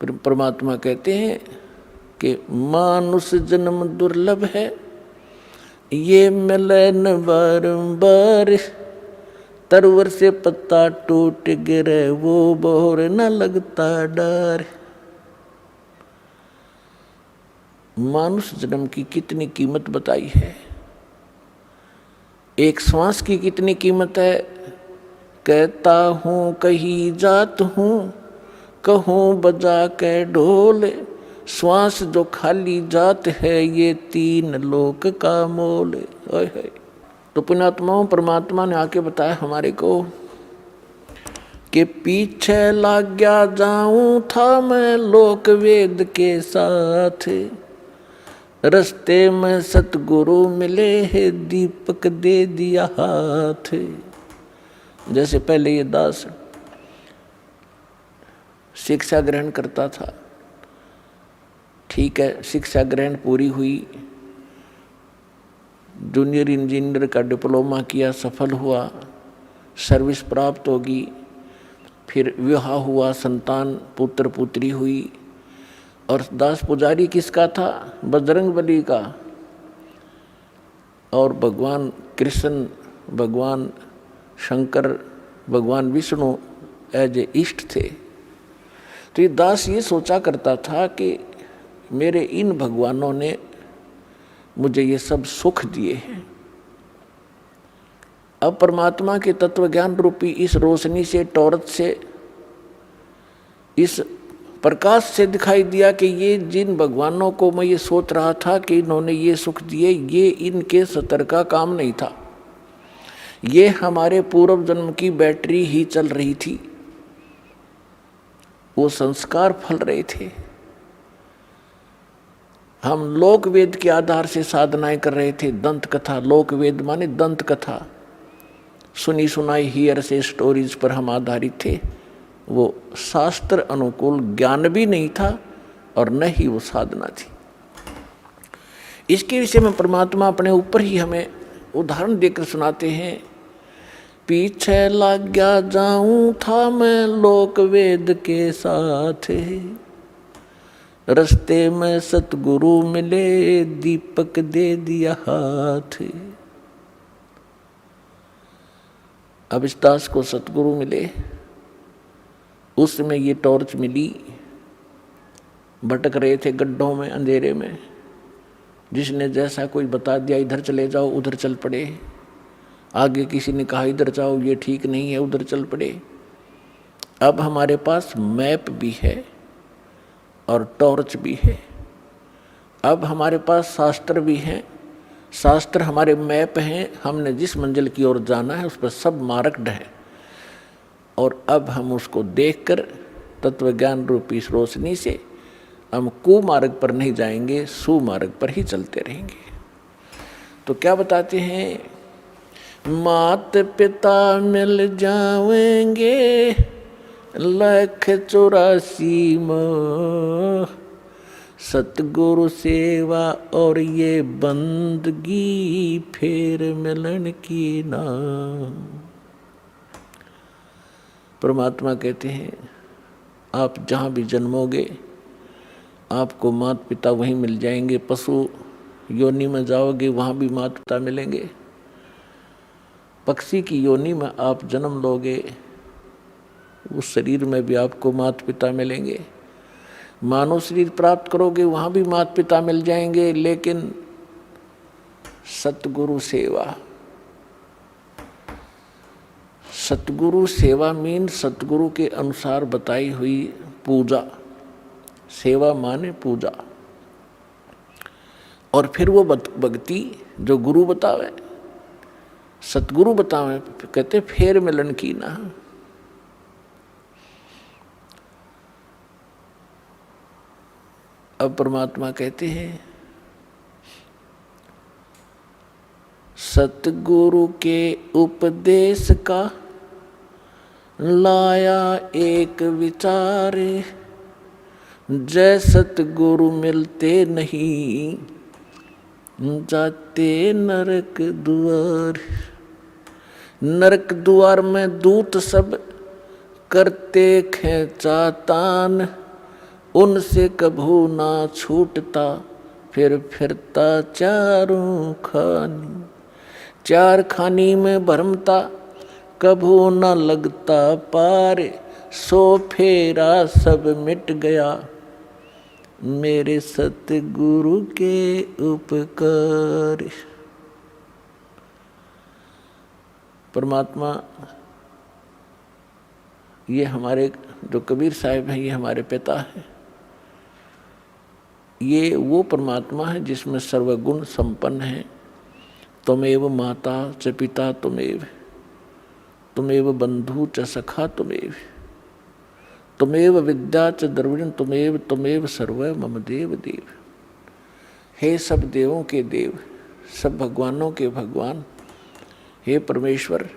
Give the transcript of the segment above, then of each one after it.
फिर परमात्मा कहते हैं कि मानुष जन्म दुर्लभ है, ये मिले न बारंबार, तरवर से पत्ता टूट गिरे वो बोर न लगता डर। मानुष जन्म की कितनी कीमत बताई है, एक श्वास की कितनी कीमत है। कहता हूँ कहीं जात हूँ, कहूँ बजा के ढोल, श्वास जो खाली जात है ये 3 लोक का मोल। है तो पुण्यात्माओं, परमात्मा ने आके बताया हमारे को कि पीछे लग गया जाऊं था मैं लोक वेद के साथ, रस्ते में सतगुरु मिले है दीपक दे दिया हाथ। जैसे पहले ये दास शिक्षा ग्रहण करता था, ठीक है, शिक्षा ग्रहण पूरी हुई, जूनियर इंजीनियर का डिप्लोमा किया, सफल हुआ, सर्विस प्राप्त होगी, फिर विवाह हुआ, संतान पुत्र पुत्री हुई। और दास पुजारी किसका था? बजरंगबली का। और भगवान कृष्ण, भगवान शंकर, भगवान विष्णु एज ए इष्ट थे। तो ये दास ये सोचा करता था कि मेरे इन भगवानों ने मुझे ये सब सुख दिए हैं। अब परमात्मा के तत्व ज्ञान रूपी इस रोशनी से, टॉर्च से, इस प्रकाश से दिखाई दिया कि ये जिन भगवानों को मैं ये सोच रहा था कि इन्होंने ये सुख दिए, ये इनके सतर का काम नहीं था, ये हमारे पूर्व जन्म की बैटरी ही चल रही थी, वो संस्कार फल रहे थे। हम लोक वेद के आधार से साधनाएं कर रहे थे। दंत कथा, लोक वेद माने दंत कथा, सुनी सुनाई हियर से स्टोरीज पर हम आधारित थे। वो शास्त्र अनुकूल ज्ञान भी नहीं था और न ही वो साधना थी। इसके विषय में परमात्मा अपने ऊपर ही हमें उदाहरण देकर सुनाते हैं। पीछे लग गया जाऊं था मैं लोक वेद के साथ, रस्ते में सतगुरु मिले दीपक दे दिया हाथ। अब इस दास को सतगुरु मिले, उसमें ये टॉर्च मिली, भटक रहे थे गड्ढों में, अंधेरे में, जिसने जैसा कोई बता दिया इधर चले जाओ उधर चल पड़े, आगे किसी ने कहा इधर जाओ ये ठीक नहीं है उधर चल पड़े। अब हमारे पास मैप भी है और टॉर्च भी है। अब हमारे पास शास्त्र भी हैं, शास्त्र हमारे मैप हैं, हमने जिस मंजिल की ओर जाना है उस पर सब मार्क्ड है। और अब हम उसको देखकर तत्व ज्ञान रूपी इस रोशनी से हम कुमार्ग पर नहीं जाएंगे, सुमार्ग पर ही चलते रहेंगे। तो क्या बताते हैं? मात पिता मिल जाएंगे 184 में, सतगुरु सेवा और ये बंदगी फिर मिलन की ना। परमात्मा कहते हैं आप जहाँ भी जन्मोगे आपको माता पिता वहीं मिल जाएंगे। पशु योनि में जाओगे वहाँ भी माता पिता मिलेंगे। पक्षी की योनि में आप जन्म लोगे, उस शरीर में भी आपको माता पिता मिलेंगे। मानव शरीर प्राप्त करोगे वहाँ भी माता पिता मिल जाएंगे। लेकिन सतगुरु सेवा, सतगुरु सेवा मीन सतगुरु के अनुसार बताई हुई पूजा। सेवा माने पूजा। और फिर वो भक्ति जो गुरु बतावे, सतगुरु बतावे, कहते फेर मिलन की ना। अब परमात्मा कहते हैं सतगुरु के उपदेश का लाया एक विचार, जय सतगुरु मिलते नहीं जाते नरक द्वार। नरक द्वार में दूत सब करते खेचातान, उनसे कभू ना छूटता, फिर फिरता चारों खानी। चार खानी में भरमता, कभू न लगता पार। सो फेरा सब मिट गया, मेरे सतगुरु के उपकार। परमात्मा ये हमारे जो कबीर साहिब हैं, ये हमारे पिता हैं। ये वो परमात्मा है जिसमें सर्वगुण संपन्न है। त्वमेव माता च पिता त्वमेव, त्वमेव बंधु च सखा त्वमेव, त्वमेव विद्या च द्रविण त्वमेव, त्वमेव सर्व मम देव देव। हे सब देवों के देव, सब भगवानों के भगवान, हे परमेश्वर,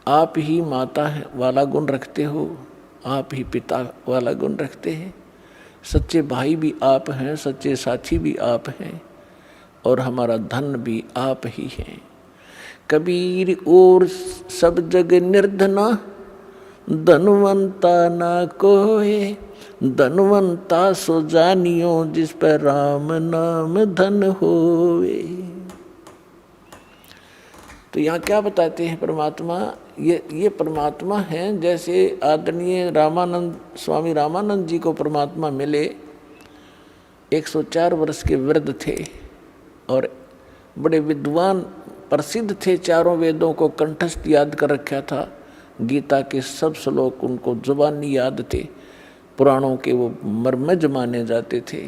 आप ही माता वाला गुण रखते हो, आप ही पिता वाला गुण रखते हैं। सच्चे भाई भी आप हैं, सच्चे साथी भी आप हैं, और हमारा धन भी आप ही हैं। कबीर और सब जग निर्धना, धनवंता ना कोय। धनवंता सो जानियो, जिस पर राम नाम धन होवे। तो यहाँ क्या बताते हैं परमात्मा, ये परमात्मा हैं। जैसे आदरणीय रामानंद, स्वामी रामानंद जी को परमात्मा मिले, 104 वर्ष के वृद्ध थे और बड़े विद्वान प्रसिद्ध थे। चारों वेदों को कंठस्थ याद कर रखा था। गीता के सब श्लोक उनको जुबानी याद थे। पुराणों के वो मर्मज माने जाते थे।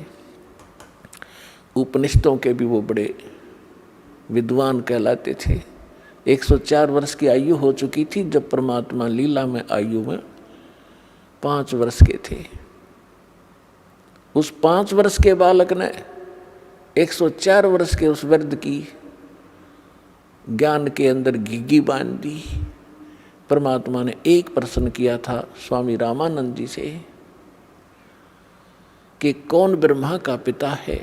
उपनिषदों के भी वो बड़े विद्वान कहलाते थे। 104 वर्ष की आयु हो चुकी थी जब परमात्मा लीला में आयु में 5 वर्ष के थे। उस 5 वर्ष के बालक ने 104 वर्ष के उस वृद्ध की ज्ञान के अंदर घिघी बांध दी। परमात्मा ने एक प्रश्न किया था स्वामी रामानंद जी से कि कौन ब्रह्मा का पिता है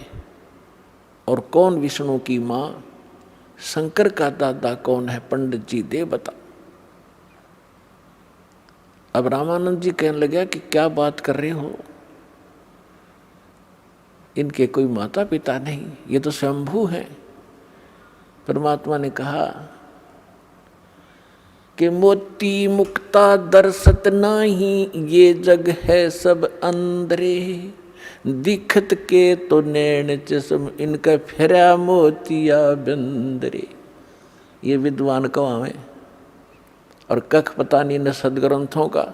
और कौन विष्णु की माँ, शंकर का दादा कौन है, पंडित जी दे बता। अब रामानंद जी कहने लगे कि क्या बात कर रहे हो, इनके कोई माता पिता नहीं, ये तो स्वयंभू हैं। परमात्मा ने कहा कि मोती मुक्ता दर्शत नाही, ये जग है सब अंदरे। दिखत के तो नैन चश्म, इनका फिरा मोतिया बंदरे। ये विद्वान कौन है और कख पता नहीं न सदग्रंथों का।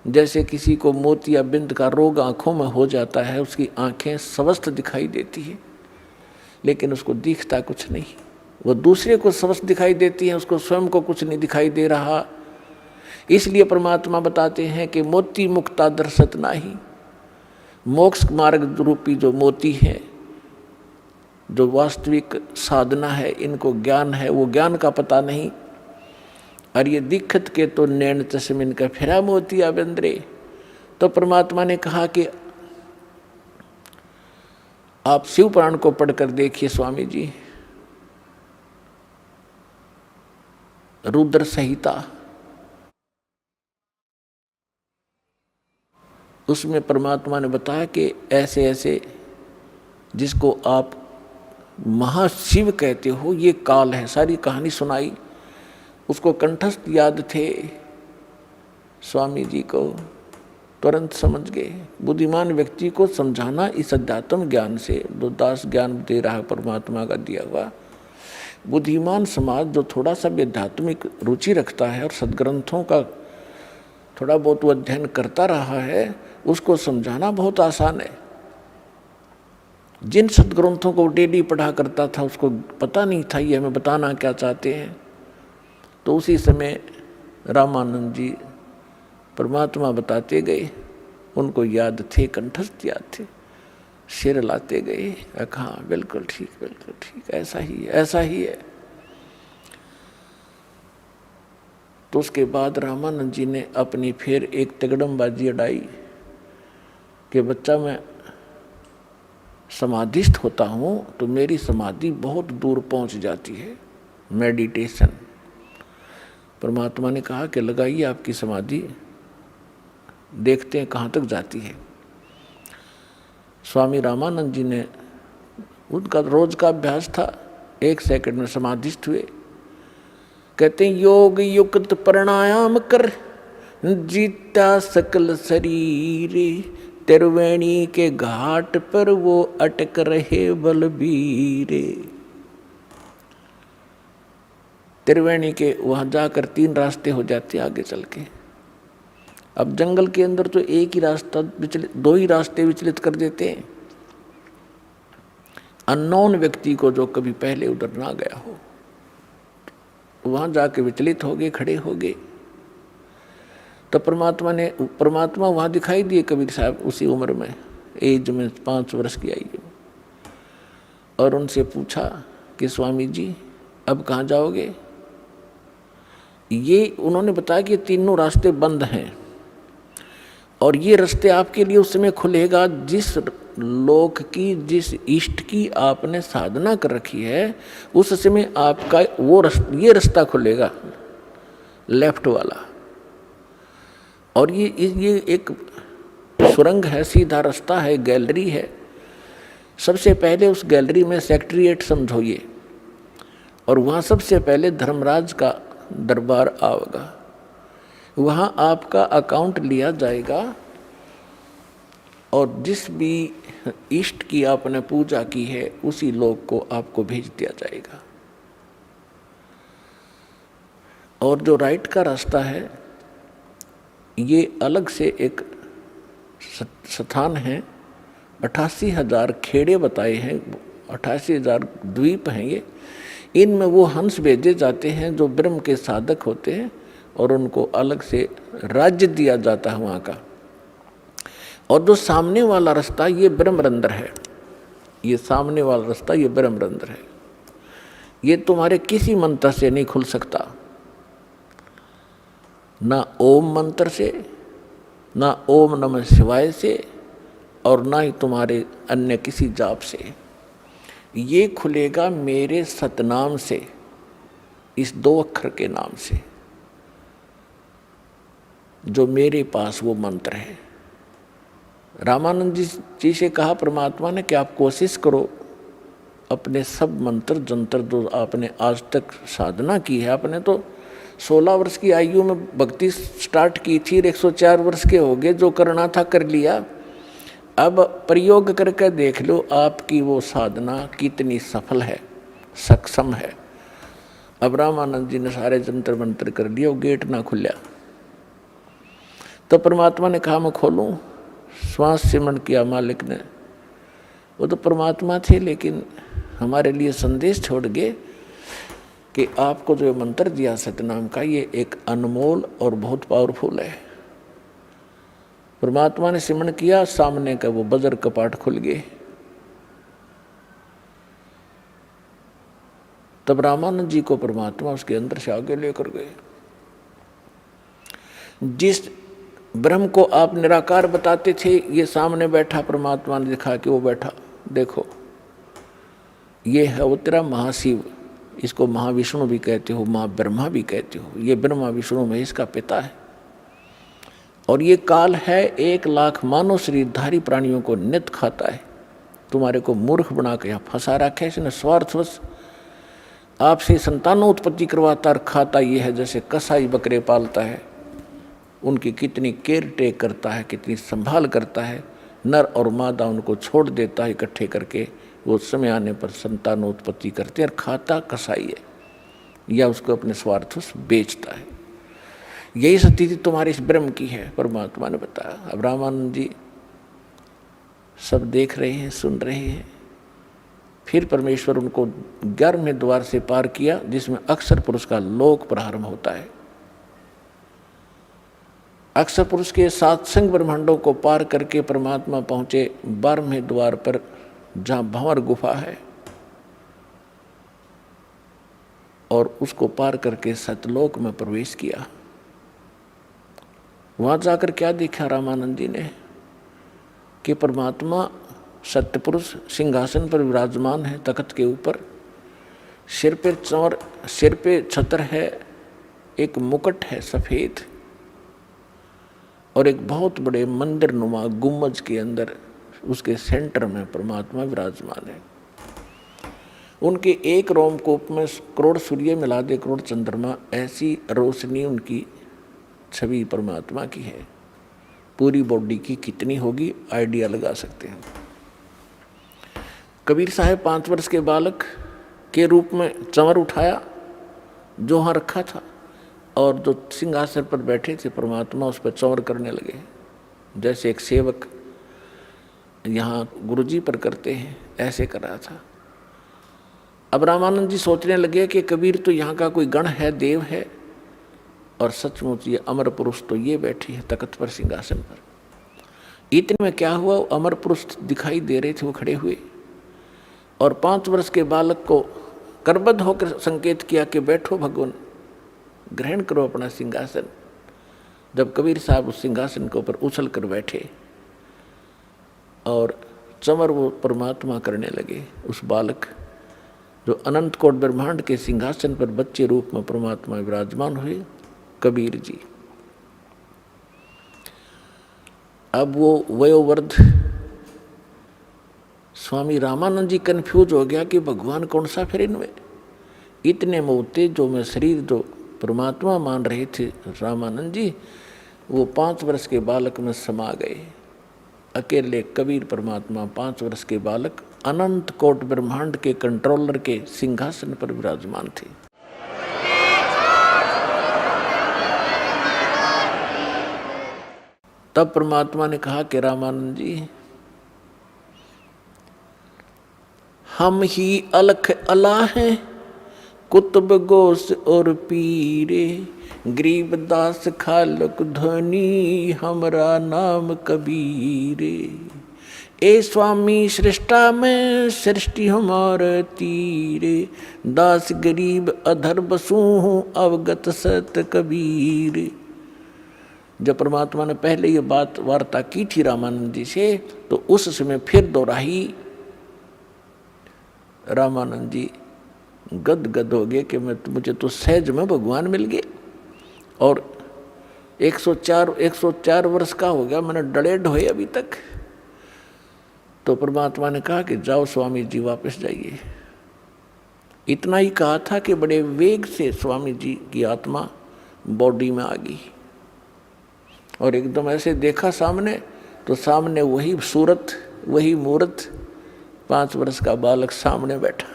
जैसे किसी को मोतिया बिंद का रोग आंखों में हो जाता है, उसकी आंखें स्वस्थ दिखाई देती है लेकिन उसको दिखता कुछ नहीं। वो दूसरे को स्वस्थ दिखाई देती है, उसको स्वयं को कुछ नहीं दिखाई दे रहा। इसलिए परमात्मा बताते हैं कि मोती मुक्ता दर्शत नाही। मोक्ष मार्ग रूपी जो मोती है, जो वास्तविक साधना है, इनको ज्ञान है, वो ज्ञान का पता नहीं। और ये दिक्कत के तो नैन चश्म, इनका फिरा मोतिया बंदरे। तो परमात्मा ने कहा कि आप शिव पुराण को पढ़कर देखिए स्वामी जी, रुद्र संहिता, उसमें परमात्मा ने बताया कि ऐसे ऐसे जिसको आप महाशिव कहते हो, ये काल है। सारी कहानी सुनाई, उसको कंठस्थ याद थे। स्वामी जी को तुरंत समझ गए। बुद्धिमान व्यक्ति को समझाना इस अध्यात्म ज्ञान से, जो दास ज्ञान दे रहा परमात्मा का दिया हुआ। बुद्धिमान समाज जो थोड़ा सा भी आध्यात्मिक रुचि रखता है और सदग्रंथों का थोड़ा बहुत अध्ययन करता रहा है, उसको समझाना बहुत आसान है। जिन सदग्रंथों को डेली पढ़ा करता था, उसको पता नहीं था ये हमें बताना क्या चाहते हैं। तो उसी समय रामानंद जी परमात्मा बताते गए, उनको याद थे, कंठस्थ याद थे, सिर लाते गए, हाँ बिल्कुल ठीक, ऐसा ही है, ऐसा ही है। तो उसके बाद रामानंद जी ने अपनी फिर एक तिगड़मबाजी अड़ाई कि बच्चा, मैं समाधिस्थ होता हूँ तो मेरी समाधि बहुत दूर पहुँच जाती है, मेडिटेशन। परमात्मा ने कहा कि लगाइए आपकी समाधि, देखते हैं कहाँ तक जाती है। स्वामी रामानंद जी ने, उनका रोज का अभ्यास था, 1 सेकंड में समाधिस्थ हुए। कहते हैं योग युक्त प्राणायाम कर, जीता सकल शरीर, त्रिवेणी के घाट पर वो अटक रहे बलबीरे। त्रिवेणी के वहां जाकर 3 रास्ते हो जाते आगे चल के। अब जंगल के अंदर तो एक ही रास्ता विचलित, 2 ही रास्ते विचलित कर देते हैं। अननोन व्यक्ति को जो कभी पहले उधर ना गया हो, वहां जाके विचलित हो गए, खड़े हो गए। तो परमात्मा वहां दिखाई दिए कबीर साहब उसी उम्र में, एज में 5 वर्ष की आयु, और उनसे पूछा कि स्वामी जी अब कहाँ जाओगे। ये उन्होंने बताया कि तीनों रास्ते बंद हैं और ये रास्ते आपके लिए उस समय खुलेगा जिस लोक की, जिस इष्ट की आपने साधना कर रखी है, उस समय आपका ये रास्ता खुलेगा, लेफ्ट वाला। और ये एक सुरंग है, सीधा रास्ता है, गैलरी है। सबसे पहले उस गैलरी में सेक्रेटेरिएट समझोइए, और वहाँ सबसे पहले धर्मराज का दरबार आएगा। वहाँ आपका अकाउंट लिया जाएगा और जिस भी इष्ट की आपने पूजा की है उसी लोक को आपको भेज दिया जाएगा। और जो राइट का रास्ता है ये अलग से एक स्थान है, 88,000 खेड़े बताए हैं, 88,000 द्वीप हैं ये। इनमें वो हंस भेजे जाते हैं जो ब्रह्म के साधक होते हैं और उनको अलग से राज्य दिया जाता है वहाँ का। और जो सामने वाला रास्ता ये ब्रह्मरंध्र है, ये सामने वाला रास्ता ये ब्रह्मरंध्र है। ये तुम्हारे किसी मंत्र से नहीं खुल सकता, ना ओम मंत्र से, ना ओम नमः शिवाय से, और ना ही तुम्हारे अन्य किसी जाप से। ये खुलेगा मेरे सतनाम से, इस 2 अक्षर के नाम से, जो मेरे पास वो मंत्र है। रामानंद जी से कहा परमात्मा ने कि आप कोशिश करो अपने सब मंत्र जंतर जो आपने आज तक साधना की है, आपने तो 16 वर्ष की आयु में भक्ति स्टार्ट की थी, 104 वर्ष के हो गए, जो करना था कर लिया। अब प्रयोग करके देख लो आपकी वो साधना कितनी सफल है, सक्षम है। अब रामानंद जी ने सारे जंतर मंत्र कर लिया, वो गेट ना खुला। तो परमात्मा ने कहा मैं खोलूं, श्वास सिमरण किया मालिक ने। वो तो परमात्मा थे लेकिन हमारे लिए संदेश छोड़ गए कि आपको जो मंत्र दिया सतनाम का ये एक अनमोल और बहुत पावरफुल है। परमात्मा ने सिमरण किया, सामने का वो बजर कपाट खुल गए। तब रामानंद जी को परमात्मा उसके अंदर से आगे लेकर गए। जिस ब्रह्म को आप निराकार बताते थे, ये सामने बैठा परमात्मा ने दिखा कि वो बैठा, देखो ये है वो तेरा महाशिव, इसको महाविष्णु भी कहते हो, महाब्रह्मा भी कहते हो। ये ब्रह्मा विष्णु महेश का पिता है। और ये काल है 1 लाख मानव शरीरधारी प्राणियों को नित खाता है। तुम्हारे को मूर्ख बना के यहाँ फंसा रखा है इसने स्वार्थवश। आपसे संतानों उत्पत्ति करवाता और खाता ये है जैसे कसाई बकरे पालता है, उनकी कितनी केयर टेक करता है, कितनी संभाल करता है। नर और मादा उनको छोड़ देता है इकट्ठे करके, वो समय आने पर संतानों उत्पत्ति करते हैं। और खाता कसाई है या उसको अपने स्वार्थवश बेचता है। यही स्थिति तुम्हारी इस ब्रह्म की है, परमात्मा ने बताया। अब रामानंद जी सब देख रहे हैं, सुन रहे हैं। फिर परमेश्वर उनको 11वें द्वार से पार किया जिसमें अक्षर पुरुष का लोक प्रारंभ होता है। अक्षर पुरुष के 7 संग ब्रह्मांडों को पार करके परमात्मा पहुंचे 12वें द्वार पर, जहां भंवर गुफा है, और उसको पार करके सतलोक में प्रवेश किया। वहां जाकर क्या देखा रामानंद जी ने कि परमात्मा सत्यपुरुष सिंहासन पर विराजमान है, तख्त के ऊपर। सिर पे चौर, सिर पे छत्र है, एक मुकुट है सफेद, और एक बहुत बड़े मंदिर नुमा गुम्बज के अंदर उसके सेंटर में परमात्मा विराजमान है। उनके एक रोमकूप में करोड़ सूर्य मिला दे करोड़ चंद्रमा, ऐसी रोशनी उनकी छवि परमात्मा की है। पूरी बॉडी की कितनी होगी आइडिया लगा सकते हैं। कबीर साहब 5 वर्ष के बालक के रूप में चंवर उठाया जो वहाँ रखा था, और जो सिंहासन पर बैठे थे परमात्मा उस पर चंवर करने लगे, जैसे एक सेवक यहाँ गुरुजी पर करते हैं, ऐसे कर रहा था। अब रामानंद जी सोचने लगे कि कबीर तो यहाँ का कोई गण है, देव है, और सचमुच ये अमर पुरुष तो ये बैठी है तख्त पर, सिंहासन पर। इतने में क्या हुआ, अमर पुरुष दिखाई दे रहे थे वो खड़े हुए, और 5 वर्ष के बालक को करबद्ध होकर संकेत किया कि बैठो भगवान, ग्रहण करो अपना सिंहासन। जब कबीर साहब उस सिंहासन के ऊपर उछल कर बैठे और चंवर वो परमात्मा करने लगे, उस बालक जो अनंत कोट ब्रह्मांड के सिंहासन पर बच्चे रूप में परमात्मा विराजमान हुए, कबीर जी। अब वो वयोवृद्ध स्वामी रामानंद जी कन्फ्यूज हो गया कि भगवान कौन सा फिर इनमें। इतने मोते जो मैं शरीर जो परमात्मा मान रहे थे रामानंद जी, वो 5 वर्ष के बालक में समा गए। अकेले कबीर परमात्मा 5 वर्ष के बालक अनंत कोट ब्रह्मांड के कंट्रोलर के सिंहासन पर विराजमान थे। तब परमात्मा ने कहा कि रामानंद जी, हम ही अलख अला हैं, कुतुब गोस और पीरे, गरीबदास खालक धनी, हमरा नाम कबीरे। ए स्वामी सृष्टा में सृष्टि हमार तीरे, दास गरीब अधर बसू हूँ अवगत सत कबीर। जब परमात्मा ने पहले ये बात वार्ता की थी रामानंद जी से, तो उस समय फिर दोहराई। रामानंद जी गदगद हो गए कि मुझे तो सहज में भगवान मिल गए, और 104 वर्ष का हो गया, मैंने डले ढोए अभी तक। तो परमात्मा ने कहा कि जाओ स्वामी जी वापस जाइए। इतना ही कहा था कि बड़े वेग से स्वामी जी की आत्मा बॉडी में आ गई, और एकदम ऐसे देखा सामने, तो सामने वही सूरत, वही मूर्त, 5 वर्ष का बालक सामने बैठा,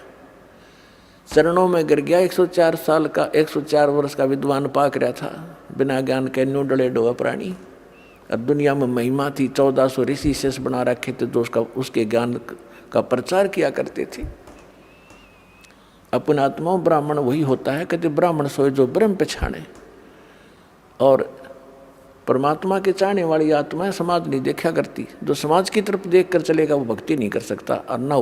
चरणों में गिर गया। 104 वर्ष का विद्वान पाक रहा था, बिना ज्ञान के न्यू डले डोआ प्राणी। और दुनिया में महिमा थी, 1400 ऋषि शेष बना रखे थे जो उसके ज्ञान का प्रचार किया करते थे। अपन आत्मा ब्राह्मण वही होता है, कहते ब्राह्मण सोए जो ब्रह्म पहचाने। और परमात्मा के चाहने वाली आत्माएं समाज नहीं देखा करती। जो समाज की तरफ देख कर चलेगा वो भक्ति नहीं कर सकता, और न